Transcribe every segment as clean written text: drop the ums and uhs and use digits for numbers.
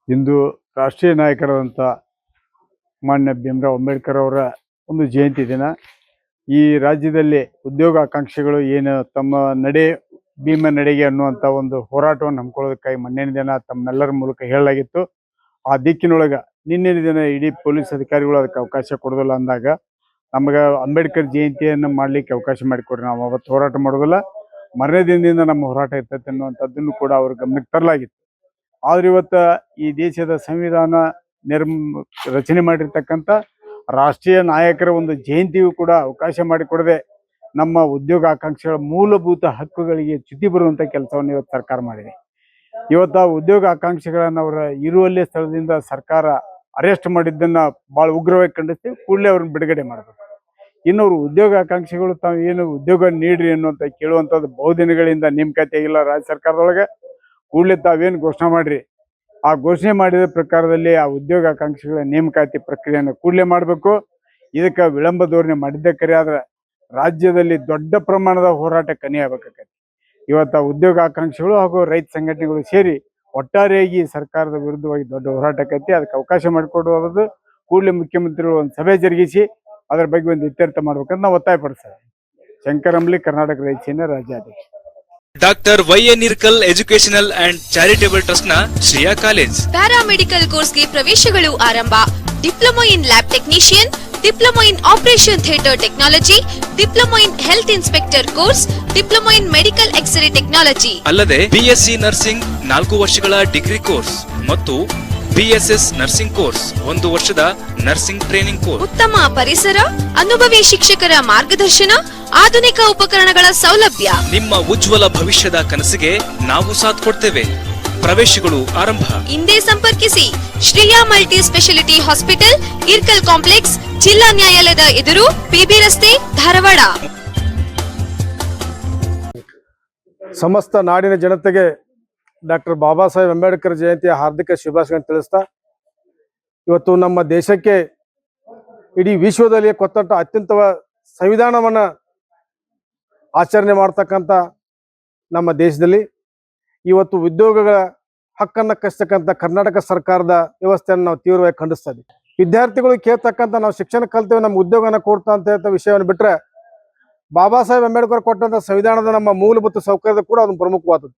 ಇಂದು ರಾಷ್ಟ್ರೀಯ ನಾಯಕರಾದಂಥ ಮಾನ್ಯ ಭೀಮರಾವ್ ಅಂಬೇಡ್ಕರ್ ಅವರ ಒಂದು ಜಯಂತಿ ದಿನ. ಈ ರಾಜ್ಯದಲ್ಲಿ ಉದ್ಯೋಗಾಕಾಂಕ್ಷಿಗಳು ಏನು ತಮ್ಮ ನಡೆ ಭೀಮ ನಡೆಗೆ ಅನ್ನುವಂಥ ಒಂದು ಹೋರಾಟವನ್ನು ಹಮ್ಮಿಕೊಳ್ಳೋದಕ್ಕಾಗಿ ಮೊನ್ನೆ ದಿನ ತಮ್ಮೆಲ್ಲರ ಮೂಲಕ ಹೇಳಲಾಗಿತ್ತು. ಆ ದಿಕ್ಕಿನೊಳಗೆ ನಿನ್ನೆ ದಿನ ಇಡೀ ಪೊಲೀಸ್ ಅಧಿಕಾರಿಗಳು ಅದಕ್ಕೆ ಅವಕಾಶ ಕೊಡೋದಿಲ್ಲ ಅಂದಾಗ ನಮಗೆ ಅಂಬೇಡ್ಕರ್ ಜಯಂತಿಯನ್ನು ಮಾಡಲಿಕ್ಕೆ ಅವಕಾಶ ಮಾಡಿಕೊಡ್ರಿ, ನಾವು ಅವತ್ತು ಹೋರಾಟ ಮಾಡೋದಿಲ್ಲ, ಮರನೇ ದಿನದಿಂದ ನಮ್ಮ ಹೋರಾಟ ಇರ್ತೈತೆ ಅನ್ನುವಂಥದ್ದನ್ನು ಕೂಡ ಅವ್ರ ಗಮನಕ್ಕೆ ತರಲಾಗಿತ್ತು. ಆದ್ರೆ ಇವತ್ತು ಈ ದೇಶದ ಸಂವಿಧಾನ ರಚನೆ ಮಾಡಿರ್ತಕ್ಕಂಥ ರಾಷ್ಟ್ರೀಯ ನಾಯಕರ ಒಂದು ಜಯಂತಿಯು ಕೂಡ ಅವಕಾಶ ಮಾಡಿಕೊಡದೆ ನಮ್ಮ ಉದ್ಯೋಗಾಕಾಂಕ್ಷಿಗಳ ಮೂಲಭೂತ ಹಕ್ಕುಗಳಿಗೆ ಚ್ಯುತಿ ಬರುವಂಥ ಕೆಲಸವನ್ನು ಇವತ್ತು ಸರ್ಕಾರ ಮಾಡಿದೆ. ಇವತ್ತು ಆ ಉದ್ಯೋಗಾಕಾಂಕ್ಷಿಗಳನ್ನು ಅವರ ಇರುವಲ್ಲೇ ಸ್ಥಳದಿಂದ ಸರ್ಕಾರ ಅರೆಸ್ಟ್ ಮಾಡಿದ್ದನ್ನು ಭಾಳ ಉಗ್ರವಾಗಿ ಖಂಡಿಸ್ತೀವಿ. ಕೂಡಲೇ ಅವ್ರನ್ನ ಬಿಡುಗಡೆ ಮಾಡಬೇಕು. ಇನ್ನು ಅವರು ಉದ್ಯೋಗಾಕಾಂಕ್ಷಿಗಳು ತಾವು ಏನು ಉದ್ಯೋಗ ನೀಡ್ರಿ ಅನ್ನುವಂಥ ಕೇಳುವಂಥದ್ದು ಬಹುದಿನಗಳಿಂದ ನೇಮಕಾತಿ ಆಗಿಲ್ಲ ರಾಜ್ಯ ಸರ್ಕಾರದೊಳಗೆ. ಕೂಡಲೇ ತಾವೇನು ಘೋಷಣೆ ಮಾಡ್ರಿ, ಆ ಘೋಷಣೆ ಮಾಡಿದ ಪ್ರಕಾರದಲ್ಲಿ ಆ ಉದ್ಯೋಗಾಕಾಂಕ್ಷಿಗಳ ನೇಮಕಾತಿ ಪ್ರಕ್ರಿಯೆಯನ್ನು ಕೂಡಲೇ ಮಾಡಬೇಕು. ಇದಕ್ಕೆ ವಿಳಂಬ ಧೋರಣೆ ಮಾಡಿದ್ದೇ ಕರೆ ಆದ್ರೆ ರಾಜ್ಯದಲ್ಲಿ ದೊಡ್ಡ ಪ್ರಮಾಣದ ಹೋರಾಟ ಕನಿಯಾಗಬೇಕಾಗತ್ತೆ. ಇವತ್ತು ಉದ್ಯೋಗಾಕಾಂಕ್ಷಿಗಳು ಹಾಗೂ ರೈತ ಸಂಘಟನೆಗಳು ಸೇರಿ ಒಟ್ಟಾರೆಯಾಗಿ ಸರ್ಕಾರದ ವಿರುದ್ಧವಾಗಿ ದೊಡ್ಡ ಹೋರಾಟಕ್ಕೈತಿ. ಅದಕ್ಕೆ ಅವಕಾಶ ಮಾಡಿಕೊಡುವುದು ಕೂಡಲೇ ಮುಖ್ಯಮಂತ್ರಿಗಳು ಒಂದು ಸಭೆ ಜರುಗಿಸಿ ಅದರ ಬಗ್ಗೆ ಒಂದು ಇತ್ಯರ್ಥ ಮಾಡ್ಬೇಕಂತ ನಾವು ಒತ್ತಾಯಪಡಿಸ್ತೇವೆ. ಶಂಕರ್ ಅಂಬ್ಲಿ, ಕರ್ನಾಟಕ ರೈತ ಸೇನೆ ರಾಜ್ಯಾಧ್ಯಕ್ಷ. Doctor Y A. Nirkal educational and charitable trust ನ ಶ್ರೇಯಾ ಕಾಲೇಜ್ ಪ್ಯಾರಾಮೆಡಿಕಲ್ ಕೋರ್ಸ್ಗೆ ಪ್ರವೇಶಗಳು ಆರಂಭ. Diploma in lab technician, diploma in operation theatre technology, diploma in health inspector course, diploma in medical x ray technology ಅಲ್ಲದೆ ಬಿಎಸ್ಸಿ ನರ್ಸಿಂಗ್ 4 ವರ್ಷಗಳ ಡಿಗ್ರಿ ಕೋರ್ಸ್ ಮತ್ತು BSS nursing course 1 ವರ್ಷದ nursing training course. ಉತ್ತಮ ಪರಿಸರ, ಅನುಭವಿ ಶಿಕ್ಷಕರ ಮಾರ್ಗದರ್ಶನ, ಆಧುನಿಕ ಉಪಕರಣಗಳ ಸೌಲಭ್ಯ. ನಿಮ್ಮ ಉಜ್ವಲ ಭವಿಷ್ಯದ ಕನಸಿಗೆ ನಾವು ಸಾಥ್ ಕೊಡ್ತೇವೆ. ಪ್ರವೇಶಗಳು ಆರಂಭ. ಹಿಂದೆ ಸಂಪರ್ಕಿಸಿ Shreya multi speciality hospital, Irkal complex, ಜಿಲ್ಲಾ ನ್ಯಾಯಾಲಯದ ಎದುರು, ಪಿಬಿ ರಸ್ತೆ, ಧಾರವಾಡ. ಸಮಸ್ತ ನಾಡಿನ ಜನತೆಗೆ ಡಾಕ್ಟರ್ ಬಾಬಾ ಸಾಹೇಬ್ ಅಂಬೇಡ್ಕರ್ ಜಯಂತಿಯ ಹಾರ್ದಿಕ ಶುಭಾಶಯಗಳನ್ನು ತಿಳಿಸ್ತಾ, ಇವತ್ತು ನಮ್ಮ ದೇಶಕ್ಕೆ ಇಡೀ ವಿಶ್ವದಲ್ಲಿ ಕೊಟ್ಟಂತ ಅತ್ಯಂತ ಸಂವಿಧಾನವನ್ನ ಆಚರಣೆ ಮಾಡ್ತಕ್ಕಂಥ ನಮ್ಮ ದೇಶದಲ್ಲಿ ಇವತ್ತು ಉದ್ಯೋಗಗಳ ಹಕ್ಕನ್ನ ಕಷ್ಟಕ್ಕಂಥ ಕರ್ನಾಟಕ ಸರ್ಕಾರದ ವ್ಯವಸ್ಥೆಯನ್ನು ನಾವು ತೀವ್ರವಾಗಿ ಖಂಡಿಸ್ತಾ ಇದ್ದೀವಿ. ವಿದ್ಯಾರ್ಥಿಗಳು ಕೇಳ್ತಕ್ಕಂಥ ನಾವು ಶಿಕ್ಷಣ ಕಲ್ತೇವೆ, ನಮ್ಮ ಉದ್ಯೋಗನ ಕೊಡ್ತಾ ಅಂತ ವಿಷಯವನ್ನು ಬಿಟ್ರೆ ಬಾಬಾ ಸಾಹೇಬ್ ಅಂಬೇಡ್ಕರ್ ಕೊಟ್ಟಂತ ಸಂವಿಧಾನದ ನಮ್ಮ ಮೂಲಭೂತ ಸೌಕರ್ಯದ ಕೂಡ ಅದನ್ನು ಪ್ರಮುಖವಾದದ್ದು.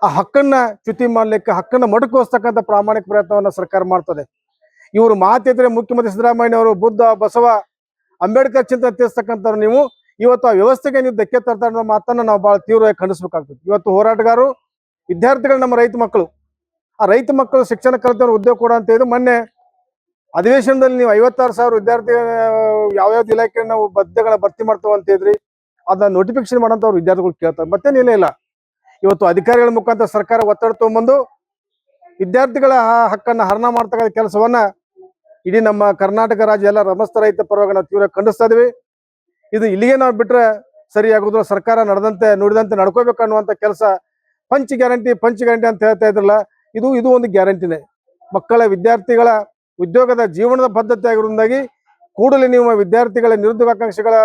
ಆ ಹಕ್ಕನ್ನ ಚ್ಯುತಿ ಮಾಡ್ಲಿಕ್ಕೆ, ಹಕ್ಕನ್ನ ಮೊಟಕುಗೊಳಿಸ್ತಕ್ಕಂಥ ಪ್ರಾಮಾಣಿಕ ಪ್ರಯತ್ನವನ್ನ ಸರ್ಕಾರ ಮಾಡ್ತದೆ. ಇವರು ಮಾತಿದ್ರೆ ಮುಖ್ಯಮಂತ್ರಿ ಸಿದ್ದರಾಮಯ್ಯ ಅವರು ಬುದ್ಧ, ಬಸವ, ಅಂಬೇಡ್ಕರ್ ಚಿಂತನೆ ತಿಳಿಸ್ತಕ್ಕಂಥವ್ರು ನೀವು ಇವತ್ತು ಆ ವ್ಯವಸ್ಥೆಗೆ ನೀವು ಧಕ್ಕೆ ತರ್ತಾ ಅನ್ನೋ ಮಾತನ್ನ ನಾವು ಬಹಳ ತೀವ್ರವಾಗಿ ಖಂಡಿಸ್ಬೇಕಾಗ್ತದೆ. ಇವತ್ತು ಹೋರಾಟಗಾರರು, ವಿದ್ಯಾರ್ಥಿಗಳು, ನಮ್ಮ ರೈತ ಮಕ್ಕಳು, ಆ ರೈತ ಮಕ್ಕಳು ಶಿಕ್ಷಣ ಕಲಿತವ್ರು ಉದ್ಯೋಗ ಕೊಡ ಅಂತ ಹೇಳಿದ್ರು. ಮೊನ್ನೆ ಅಧಿವೇಶನದಲ್ಲಿ ನೀವು 56,000 ವಿದ್ಯಾರ್ಥಿ ಯಾವ್ಯಾವ್ದು ಇಲಾಖೆ ನಾವು ಹುದ್ದೆಗಳ ಭರ್ತಿ ಮಾಡ್ತೇವೆ ಅಂತ ಹೇಳಿದ್ರಿ, ಅದನ್ನ ನೋಟಿಫಿಕೇಶನ್ ಮಾಡೋಂಥವ್ರು ವಿದ್ಯಾರ್ಥಿಗಳು ಕೇಳ್ತಾರೆ. ಮತ್ತೇನಿಲ್ಲ ಇಲ್ಲ. ಇವತ್ತು ಅಧಿಕಾರಿಗಳ ಮುಖಾಂತರ ಸರ್ಕಾರ ಒತ್ತಡ ತಗೊಂಡ್ಬಂದು ವಿದ್ಯಾರ್ಥಿಗಳ ಹಕ್ಕನ್ನ ಹರಣ ಮಾಡ್ತಕ್ಕಂಥ ಕೆಲಸವನ್ನ ಇಡೀ ನಮ್ಮ ಕರ್ನಾಟಕ ರಾಜ್ಯ ಎಲ್ಲ ಸಮಸ್ತ ರೈತ ಪರವಾಗಿ ನಾವು ತೀವ್ರ ಖಂಡಿಸ್ತಾ ಇದೀವಿ. ಇದು ಇಲ್ಲಿಗೆ ನಾವು ಬಿಟ್ರೆ ಸರಿ ಆಗುದಿಲ್ಲ. ಸರ್ಕಾರ ನಡೆದಂತೆ ನುಡಿದಂತೆ ನಡ್ಕೋಬೇಕು ಅನ್ನುವಂಥ ಕೆಲಸ ಪಂಚ್ ಗ್ಯಾರಂಟಿ ಅಂತ ಹೇಳ್ತಾ ಇದ್ರಲ್ಲ, ಇದು ಒಂದು ಗ್ಯಾರಂಟಿನೇ. ಮಕ್ಕಳ, ವಿದ್ಯಾರ್ಥಿಗಳ ಉದ್ಯೋಗದ ಜೀವನದ ಬದ್ಧತೆ ಆಗಿರೋದ್ರಿಂದಾಗಿ ಕೂಡಲೇ ನೀವು ವಿದ್ಯಾರ್ಥಿಗಳ ನಿರುದ್ಯೋಗಾಕಾಂಕ್ಷಿಗಳ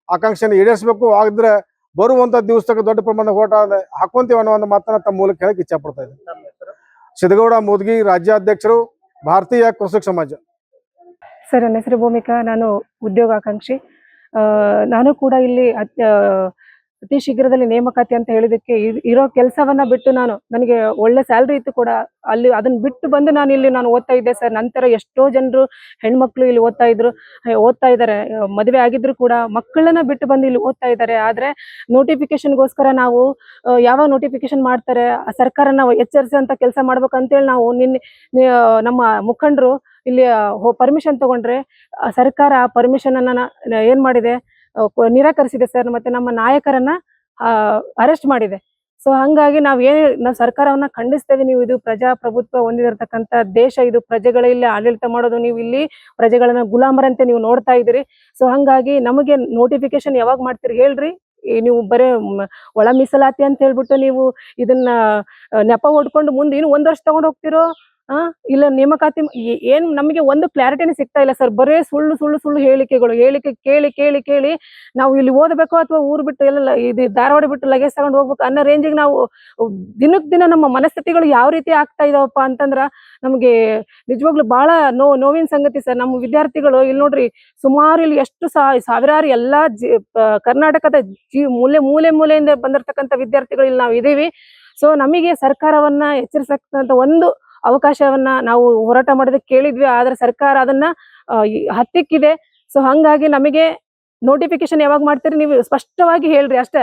ಆಕಾಂಕ್ಷೆಯನ್ನು ಈಡೇರಿಸಬೇಕು. ಆಗಿದ್ರೆ ಬರುವಂತ ದಿವಸಕ್ಕೆ ದೊಡ್ಡ ಪ್ರಮಾಣದ ಹೋರಾಟ ಹಾಕೊಂತೀವಿ ಅನ್ನೋ ಒಂದು ಮಾತನ್ನ ತಮ್ಮ ಮೂಲಕ ಹೇಳಕ್ ಇಚ್ಛೆ ಪಡ್ತಾ ಇದ್ದೀನಿ. ಸಿದ್ದಗೌಡ ಮೋದ್ಗಿ, ರಾಜ್ಯಾಧ್ಯಕ್ಷರು, ಭಾರತೀಯ ಕೃಷಿಕ ಸಮಾಜ. ಸರ್, ನನ್ನ ಹೆಸರು ಭೂಮಿಕಾ. ನಾನು ಉದ್ಯೋಗಾಕಾಂಕ್ಷಿ. ನಾನು ಕೂಡ ಇಲ್ಲಿ ಅತಿ ಶೀಘ್ರದಲ್ಲಿ ನೇಮಕಾತಿ ಅಂತ ಹೇಳಿದಕ್ಕೆ ಇರೋ ಕೆಲಸವನ್ನ ಬಿಟ್ಟು ನನಗೆ ಒಳ್ಳೆ ಸ್ಯಾಲ್ರಿ ಇತ್ತು ಕೂಡ ಅಲ್ಲಿ ಅದನ್ನ ಬಿಟ್ಟು ಬಂದು ನಾನು ಓದ್ತಾ ಇದ್ದೆ ಸರ್. ನಂತರ ಎಷ್ಟೋ ಜನರು ಹೆಣ್ಮಕ್ಳು ಇಲ್ಲಿ ಓದ್ತಾ ಇದ್ದಾರೆ. ಮದುವೆ ಆಗಿದ್ರು ಕೂಡ ಮಕ್ಕಳನ್ನ ಬಿಟ್ಟು ಬಂದು ಇಲ್ಲಿ ಓದ್ತಾ ಇದ್ದಾರೆ. ಆದ್ರೆ ನೋಟಿಫಿಕೇಶನ್ಗೋಸ್ಕರ ನಾವು ಯಾವಾಗ ನೋಟಿಫಿಕೇಶನ್ ಮಾಡ್ತಾರೆ ಸರ್ಕಾರ ನಾವು ಎಚ್ಚರಿಸುವಂತ ಕೆಲಸ ಮಾಡ್ಬೇಕಂತೇಳಿ ನಾವು ನಮ್ಮ ಮುಖಂಡರು ಇಲ್ಲಿ ಪರ್ಮಿಷನ್ ತಗೊಂಡ್ರೆ ಸರ್ಕಾರ ಪರ್ಮಿಷನ್ ಅನ್ನ ಏನ್ ಮಾಡಿದೆ, ನಿರಾಕರಿಸಿದೆ ಸರ್. ಮತ್ತೆ ನಮ್ಮ ನಾಯಕರನ್ನ ಅರೆಸ್ಟ್ ಮಾಡಿದೆ. ಸೊ ಹಂಗಾಗಿ ನಾವು ಸರ್ಕಾರವನ್ನ ಖಂಡಿಸ್ತೇವೆ. ನೀವು ಇದು ಪ್ರಜಾಪ್ರಭುತ್ವ ಹೊಂದಿರತಕ್ಕಂತ ದೇಶ, ಇದು ಪ್ರಜೆಗಳ ಇಲ್ಲಿ ಆಡಳಿತ ಮಾಡೋದು, ನೀವು ಇಲ್ಲಿ ಪ್ರಜೆಗಳನ್ನ ಗುಲಾಮರಂತೆ ನೀವು ನೋಡ್ತಾ ಇದ್ದೀರಿ. ಸೊ ಹಂಗಾಗಿ ನಮಗೆ ನೋಟಿಫಿಕೇಶನ್ ಯಾವಾಗ ಮಾಡ್ತೀರಿ ಹೇಳ್ರಿ. ನೀವು ಬರೇ ಒಳ ಮೀಸಲಾತಿ ಅಂತ ಹೇಳ್ಬಿಟ್ಟು ನೀವು ಇದನ್ನ ನೆಪ ಹೊಡ್ಕೊಂಡು ಮುಂದೆ ಇನ್ನು 1 ವರ್ಷ ತಗೊಂಡು ಹೋಗ್ತಿರೋ, ಇಲ್ಲ ನೇಮಕಾತಿ ಏನ್ ನಮಗೆ ಒಂದು ಕ್ಲಾರಿಟಿನೇ ಸಿಗ್ತಾ ಇಲ್ಲ ಸರ್. ಬರೇ ಸುಳ್ಳು ಸುಳ್ಳು ಸುಳ್ಳು ಹೇಳಿಕೆಗಳು, ಹೇಳಿಕೆ ಕೇಳಿ ಕೇಳಿ ಕೇಳಿ ನಾವು ಇಲ್ಲಿ ಓದಬೇಕು ಅಥವಾ ಊರ್ ಬಿಟ್ಟು ಎಲ್ಲ ಇದು ಧಾರವಾಡ ಬಿಟ್ಟು ಲಗೇಜ್ ತಗೊಂಡು ಹೋಗ್ಬೇಕು ಅನ್ನೋ ರೇಂಜಿಗೆ ನಾವು ದಿನಕ್ ದಿನ ನಮ್ಮ ಮನಸ್ಥಿತಿಗಳು ಯಾವ ರೀತಿ ಆಗ್ತಾ ಇದಾವಪ್ಪ ಅಂತಂದ್ರ ನಮ್ಗೆ ನಿಜವಾಗ್ಲೂ ಬಹಳ ನೋವಿನ ಸಂಗತಿ ಸರ್. ನಮ್ಮ ವಿದ್ಯಾರ್ಥಿಗಳು ಇಲ್ಲಿ ನೋಡ್ರಿ, ಸುಮಾರು ಇಲ್ಲಿ ಎಷ್ಟು ಸಾವಿರಾರು ಎಲ್ಲಾ ಕರ್ನಾಟಕದ ಮೂಲೆ ಮೂಲೆ ಮೂಲೆಯಿಂದ ಬಂದಿರತಕ್ಕಂತ ವಿದ್ಯಾರ್ಥಿಗಳು ಇಲ್ಲಿ ನಾವು ಇದೀವಿ. ಸೊ ನಮಗೆ ಸರ್ಕಾರವನ್ನ ಎಚ್ಚರಿಸತಕ್ಕಂತ ಒಂದು ಅವಕಾಶವನ್ನ ನಾವು ಹೋರಾಟ ಮಾಡೋದಕ್ಕೆ ಕೇಳಿದ್ವಿ, ಆದ್ರೆ ಸರ್ಕಾರ ಅದನ್ನ ಹತ್ತಿಕ್ಕಿದೆ. ಸೊ ಹಂಗಾಗಿ ನಮಗೆ ನೋಟಿಫಿಕೇಶನ್ ಯಾವಾಗ ಮಾಡ್ತೀರಿ ನೀವು ಸ್ಪಷ್ಟವಾಗಿ ಹೇಳ್ರಿ ಅಷ್ಟೇ.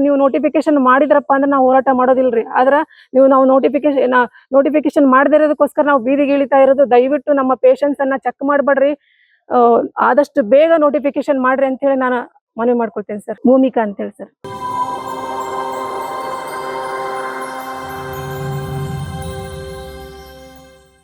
ನೀವು ನೋಟಿಫಿಕೇಶನ್ ಮಾಡಿದ್ರಪ್ಪ ಅಂದ್ರೆ ನಾವು ಹೋರಾಟ ಮಾಡೋದಿಲ್ರಿ. ಆದ್ರ ನಾವು ನೋಟಿಫಿಕೇಶನ್ ಮಾಡದಿರೋದಕ್ಕೋಸ್ಕರ ನಾವು ಬೀದಿಗೆ ಇಳಿತಾ ಇರೋದು. ದಯವಿಟ್ಟು ನಮ್ಮ ಪೇಷನ್ಸ್ ಅನ್ನ ಚೆಕ್ ಮಾಡ್ಬೇಡ್ರಿ, ಆದಷ್ಟು ಬೇಗ ನೋಟಿಫಿಕೇಶನ್ ಮಾಡ್ರಿ ಅಂತ ಹೇಳಿ ನಾನು ಮನವಿ ಮಾಡ್ಕೊಳ್ತೇನೆ ಸರ್. ಭೂಮಿಕಾ ಅಂತ ಹೇಳಿ ಸರ್.